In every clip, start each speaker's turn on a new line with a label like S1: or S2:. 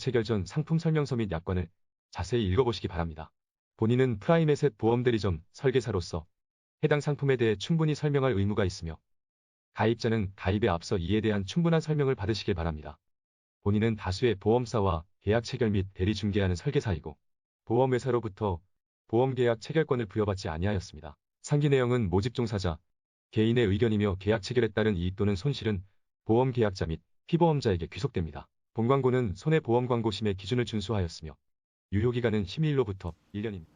S1: 체결 전 상품 설명서 및 약관을 자세히 읽어보시기 바랍니다. 본인은 프라임에셋 보험대리점 설계사로서 해당 상품에 대해 충분히 설명할 의무가 있으며 가입자는 가입에 앞서 이에 대한 충분한 설명을 받으시길 바랍니다. 본인은 다수의 보험사와 계약 체결 및 대리 중개하는 설계사이고 보험회사로부터 보험계약 체결권을 부여받지 아니하였습니다. 상기 내용은 모집 종사자, 개인의 의견이며 계약 체결에 따른 이익 또는 손실은 보험계약자 및 피보험자에게 귀속됩니다. 본광고는 손해보험광고심의 기준을 준수하였으며 유효기간은 심의일로부터 1년입니다.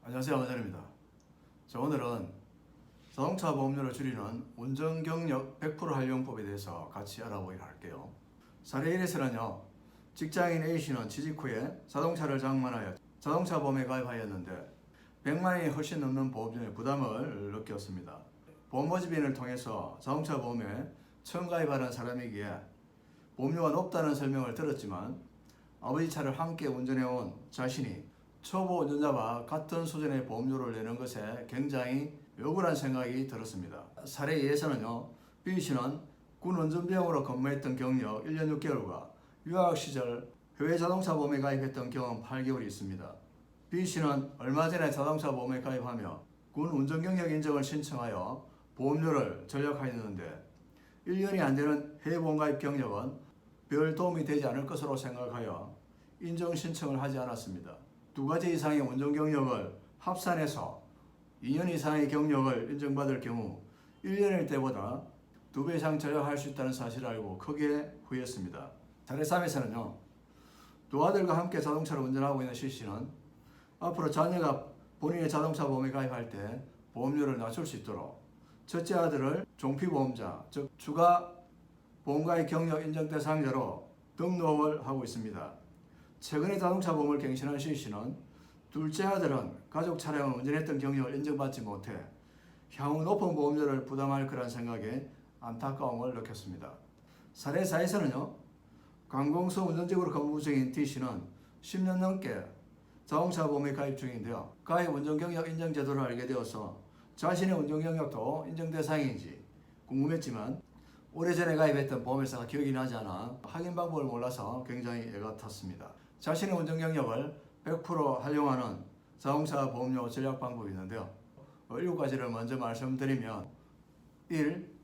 S2: 안녕하세요, 원장입니다. 자, 오늘은 자동차 보험료를 줄이는 운전경력 100% 활용법에 대해서 같이 알아보기로 할게요. 사례 1에서는요, 직장인 A씨는 취직 후에 자동차를 장만하여 자동차 보험에 가입하였는데 100만 원이 훨씬 넘는 보험료의 부담을 느꼈습니다. 보험 모집인을 통해서 자동차 보험에 처음 가입하는 사람이기에 보험료가 높다는 설명을 들었지만 아버지 차를 함께 운전해온 자신이 초보 운전자와 같은 수준의 보험료를 내는 것에 굉장히 억울한 생각이 들었습니다. 사례 2에서는요, B씨는 군 운전병으로 근무했던 경력 1년 6개월과 유학 시절 해외 자동차 보험에 가입했던 경험 8개월이 있습니다. B씨는 얼마 전에 자동차 보험에 가입하며 군 운전 경력 인정을 신청하여 보험료를 절약하였는데 1년이 안 되는 해외 보험 가입 경력은 별 도움이 되지 않을 것으로 생각하여 인정 신청을 하지 않았습니다. 두 가지 이상의 운전 경력을 합산해서 2년 이상의 경력을 인정받을 경우 1년일 때보다 2배 이상 절약할 수 있다는 사실을 알고 크게 후회했습니다. 사례 3에서는요, 두 아들과 함께 자동차를 운전하고 있는 C씨는 앞으로 자녀가 본인의 자동차 보험에 가입할 때 보험료를 낮출 수 있도록 첫째 아들을 종피보험자, 즉 추가 보험가입 경력 인정 대상자로 등록을 하고 있습니다. 최근에 자동차 보험을 갱신한 C씨는 둘째 아들은 가족 차량을 운전했던 경력을 인정받지 못해 향후 높은 보험료를 부담할 거란 생각에 안타까움을 느꼈습니다. 사례 4에서는요, 관공서 운전직으로 근무 중인 D씨는 10년 넘게 자동차 보험에 가입 중인데요. 가입 운전 경력 인정 제도를 알게 되어서 자신의 운전 경력도 인정 대상인지 궁금했지만 오래전에 가입했던 보험회사가 기억이 나지 않아 확인 방법을 몰라서 굉장히 애가 탔습니다. 자신의 운전 경력을 100% 활용하는 자동차 보험료 절약 방법이 있는데요. 7가지를 먼저 말씀드리면 1.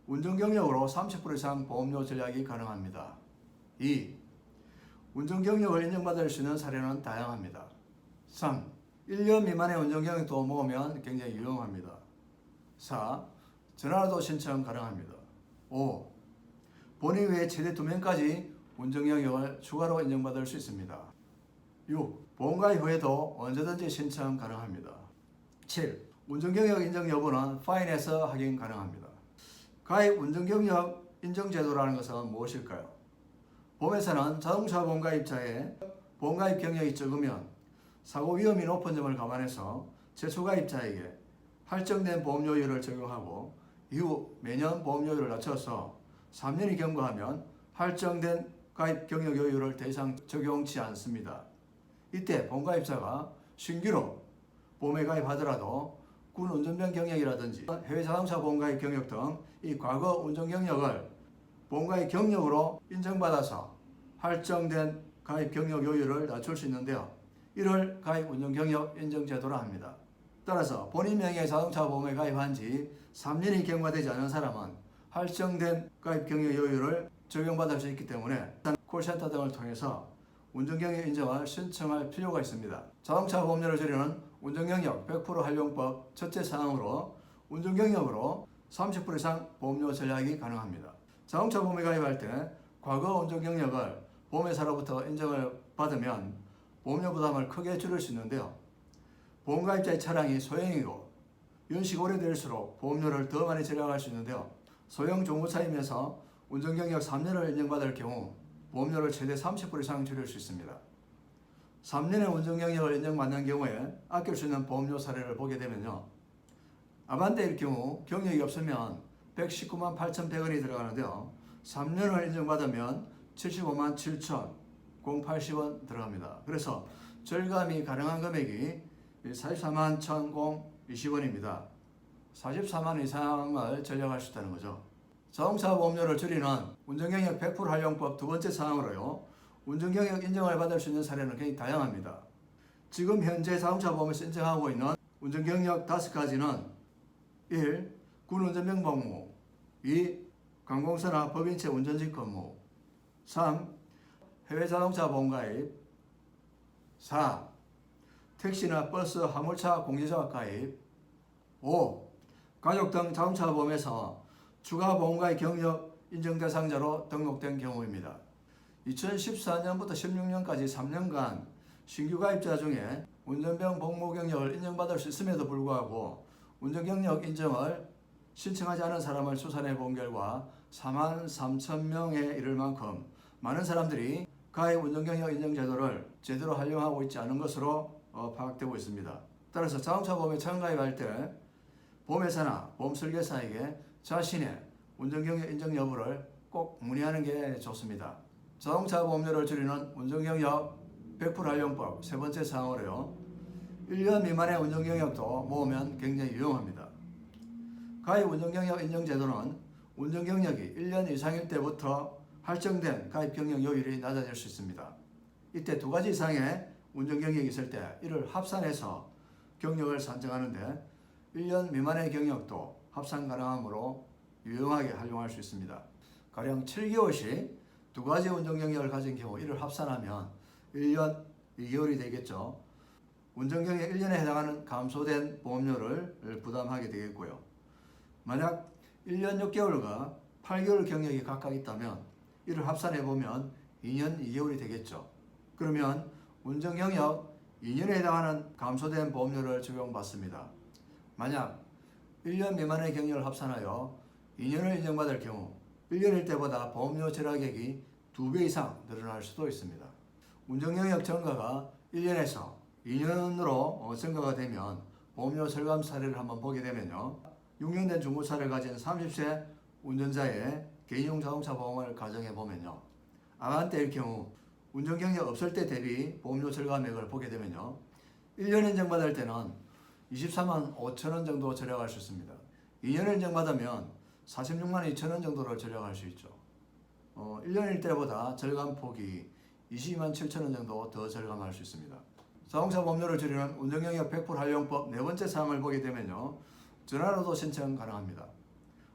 S2: 운전 경력으로 30% 이상 보험료 절약이 가능합니다. 2. 운전 경력을 인정받을 수 있는 사례는 다양합니다. 3. 1년 미만의 운전 경력도 모으면 굉장히 유용합니다. 4. 전화로도 신청 가능합니다. 5. 본인 외에 최대 2명까지 운전 경력을 추가로 인정받을 수 있습니다. 6. 보험가입 후에도 언제든지 신청 가능합니다. 7. 운전 경력 인정 여부는 파인에서 확인 가능합니다. 가입 운전 경력 인정 제도라는 것은 무엇일까요? 보험회사는 자동차 보험가입자의 보험가입 경력이 적으면 사고 위험이 높은 점을 감안해서 최초 가입자에게 할증된 보험료율을 적용하고 이후 매년 보험료율을 낮춰서 3년이 경과하면 할증된 가입 경력 요율을 더 이상 적용치 않습니다. 이때 보험가입자가 신규로 보험에 가입하더라도 군 운전병 경력이라든지 해외 자동차 보험가입 경력 등 이 과거 운전 경력을 보험가입 경력으로 인정받아서 할증된 가입 경력 요율을 낮출 수 있는데요. 이를 가입 운전 경력 인정 제도라 합니다. 따라서 본인 명의의 자동차 보험에 가입한 지 3년이 경과되지 않은 사람은 할증된 가입 경력 요율을 적용받을 수 있기 때문에 콜센터 등을 통해서 운전경력 인정을 신청할 필요가 있습니다. 자동차 보험료를 줄이는 운전경력 100% 활용법 첫째 사항으로 운전경력으로 30% 이상 보험료 절약이 가능합니다. 자동차 보험에 가입할 때 과거 운전경력을 보험회사로부터 인정을 받으면 보험료 부담을 크게 줄일 수 있는데요. 보험가입자의 차량이 소형이고 연식이 오래될수록 보험료를 더 많이 절약할 수 있는데요. 소형 중고차이면서 운전경력 3년을 인정받을 경우 보험료를 최대 30% 이상 줄일 수 있습니다. 3년의 운전경력을 인정받는 경우에 아낄 수 있는 보험료 사례를 보게 되면요. 아반떼일 경우 경력이 없으면 119만 8,100원이 들어가는데요. 3년을 인정받으면 75만 7,080원 들어갑니다. 그래서 절감이 가능한 금액이 44만 1,020원입니다. 44만 이상을 절약할 수 있다는 거죠. 자동차 보험료를 줄이는 운전경력 100% 활용법 두 번째 사항으로요. 운전경력 인정을 받을 수 있는 사례는 굉장히 다양합니다. 지금 현재 자동차 보험에서 인정하고 있는 운전경력 5가지는 1. 군운전병 복무 2. 관공서나 법인체 운전직 근무 3. 해외 자동차 보험 가입 4. 택시나 버스, 화물차 공제조합 가입 5. 가족 등 자동차 보험에서 추가 보험가입 경력 인정 대상자로 등록된 경우입니다. 2014년부터 16년까지 3년간 신규 가입자 중에 운전병 복무 경력을 인정받을 수 있음에도 불구하고 운전경력 인정을 신청하지 않은 사람을 추산해 본 결과 43,000명에 이를 만큼 많은 사람들이 가입 운전경력 인정 제도를 제대로 활용하고 있지 않은 것으로 파악되고 있습니다. 따라서 자동차 보험에 처음 가입할 때 보험회사나 보험설계사에게 자신의 운전경력 인정 여부를 꼭 문의하는 게 좋습니다. 자동차 보험료를 줄이는 운전경력 100% 활용법 세 번째 사항으로요. 1년 미만의 운전경력도 모으면 굉장히 유용합니다. 가입 운전경력 인정제도는 운전경력이 1년 이상일 때부터 할증된 가입 경력 요율이 낮아질 수 있습니다. 이때 2가지 이상의 운전경력이 있을 때 이를 합산해서 경력을 산정하는데 1년 미만의 경력도 합산 가능하므로 유용하게 활용할 수 있습니다. 가령 7개월씩 2가지 운전경력을 가진 경우 이를 합산하면 1년 2개월이 되겠죠. 운전경력 1년에 해당하는 감소된 보험료를 부담하게 되겠고요. 만약 1년 6개월과 8개월 경력이 각각 있다면 이를 합산해보면 2년 2개월이 되겠죠. 그러면 운전경력 2년에 해당하는 감소된 보험료를 적용받습니다. 만약 1년 미만의 경력을 합산하여 2년을 인정받을 경우 1년일 때보다 보험료 절약액이 2배 이상 늘어날 수도 있습니다. 운전경력 증가가 1년에서 2년으로 증가가 되면 보험료 절감 사례를 한번 보게 되면요. 6년 된 중고차를 가진 30세 운전자의 개인용 자동차 보험을 가정해 보면요. 아반떼일 경우 운전경력 없을 때 대비 보험료 절감액을 보게 되면요. 1년 인정받을 때는 24만 5천 원 정도 절약할 수 있습니다. 2년을 인정받으면 46만 2천 원 정도를 절약할 수 있죠. 1년일 때보다 절감폭이 22만 7천 원 정도 더 절감할 수 있습니다. 자동차 보험료를 줄이는 운전경력 100% 활용법 네 번째 사항을 보게 되면요. 전화로도 신청 가능합니다.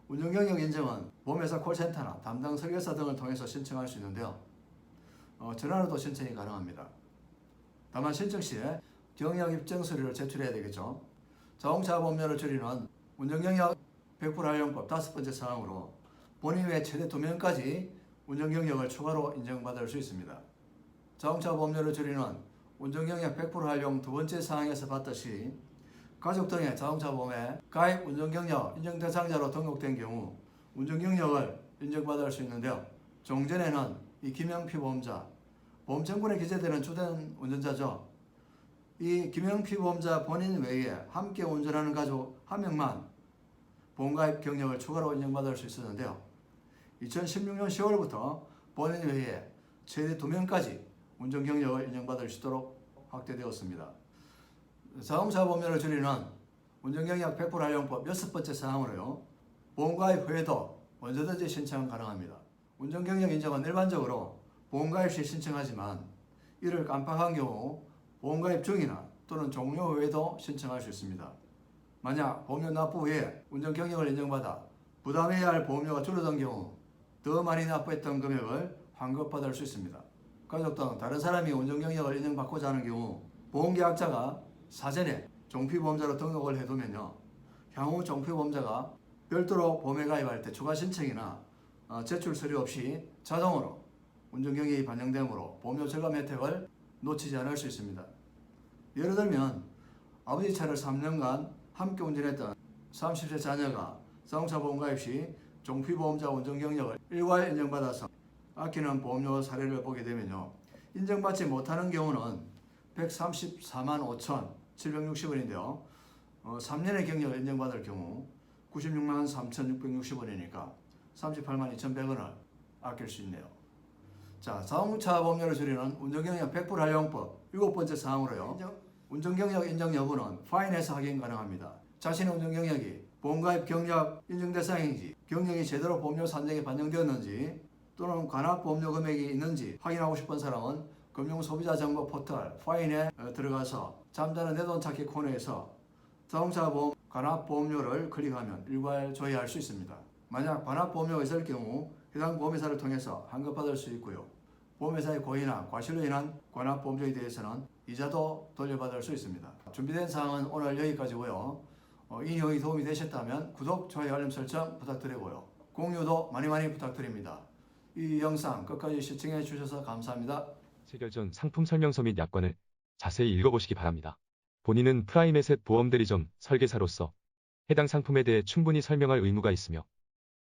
S2: 운전경력 인정은 보험회사 콜센터나 담당 설계사 등을 통해서 신청할 수 있는데요. 전화로도 신청이 가능합니다. 다만 신청 시에 경력 입증 서류를 제출해야 되겠죠. 자동차 보험료를 줄이는 운전경력 100% 활용법 5번째 사항으로 본인 외 최대 2명까지 운전경력을 추가로 인정받을 수 있습니다. 자동차 보험료를 줄이는 운전경력 100% 활용 2번째 사항에서 봤듯이 가족 등의 자동차 보험에 가입 운전경력 인정 대상자로 등록된 경우 운전경력을 인정받을 수 있는데요. 종전에는 이 김영피 보험자, 보험청구에 기재되는 주된 운전자죠. 이 김영피 보험자 본인 외에 함께 운전하는 가족 1명만 보험가입 경력을 추가로 인정받을 수 있었는데요. 2016년 10월부터 본인 외에 최대 2명까지 운전 경력을 인정받을 수 있도록 확대되었습니다. 자동차 보험료를 줄이는 운전경력 100% 활용법 6번째 사항으로요. 보험가입 후에도 언제든지 신청 가능합니다. 운전경력 인정은 일반적으로 보험가입 시 신청하지만 이를 깜빡한 경우 보험가입 중이나 또는 종료 후에도 신청할 수 있습니다. 만약 보험료 납부 후에 운전경력을 인정받아 부담해야 할 보험료가 줄어든 경우 더 많이 납부했던 금액을 환급받을 수 있습니다. 가족 등 다른 사람이 운전경력을 인정받고자 하는 경우 보험계약자가 사전에 종피보험자로 등록을 해두면요. 향후 종피보험자가 별도로 보험에 가입할 때 추가 신청이나 제출 서류 없이 자동으로 운전경력이 반영되므로 보험료 절감 혜택을 놓치지 않을 수 있습니다. 예를 들면 아버지 차를 3년간 함께 운전했던 30세 자녀가 자동차 보험 가입 시 종피보험자 운전경력을 일괄 인정받아서 아끼는 보험료 사례를 보게 되면요. 인정받지 못하는 경우는 134만 5,760원인데요. 3년의 경력을 인정받을 경우 96만 3,660원이니까 38만 2,100원을 아낄 수 있네요. 자, 자동차 보험료를 줄이는 운전경력 100% 활용법 7번째 사항으로요. 운전경력 인정 여부는 파인에서 확인 가능합니다. 자신의 운전경력이 보험가입 경력 인정 대상인지, 경력이 제대로 보험료 산정에 반영되었는지, 또는 관합보험료 금액이 있는지 확인하고 싶은 사람은 금융소비자정보 포털 파인에 들어가서 잠자는 내 돈 찾기 코너에서 자동차보험 관합보험료를 클릭하면 일괄 조회할 수 있습니다. 만약 관합보험료가 있을 경우 해당 보험회사를 통해서 환급받을 수 있고요. 보험회사의 고의나 과실로 인한 관합보험료에 대해서는 이자도 돌려받을 수 있습니다. 준비된 사항은 오늘 여기까지고요. 이 내용이 도움이 되셨다면 구독, 좋아요, 알림 설정 부탁드리고요. 공유도 많이 부탁드립니다. 이 영상 끝까지 시청해 주셔서 감사합니다.
S1: 체결 전 상품 설명서 및 약관을 자세히 읽어보시기 바랍니다. 본인은 프라임에셋 보험대리점 설계사로서 해당 상품에 대해 충분히 설명할 의무가 있으며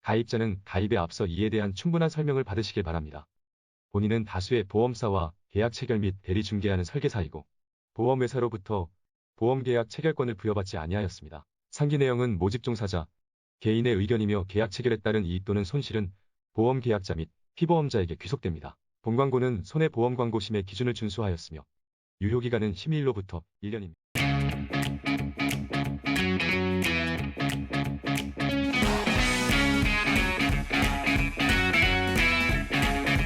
S1: 가입자는 가입에 앞서 이에 대한 충분한 설명을 받으시길 바랍니다. 본인은 다수의 보험사와 계약 체결 및 대리 중개하는 설계사이고 보험회사로부터 보험계약 체결권을 부여받지 아니하였습니다. 상기 내용은 모집 종사자, 개인의 의견이며 계약 체결에 따른 이익 또는 손실은 보험계약자 및 피보험자에게 귀속됩니다. 본광고는 손해보험광고심의 기준을 준수하였으며 유효기간은 심의일로부터 1년입니다.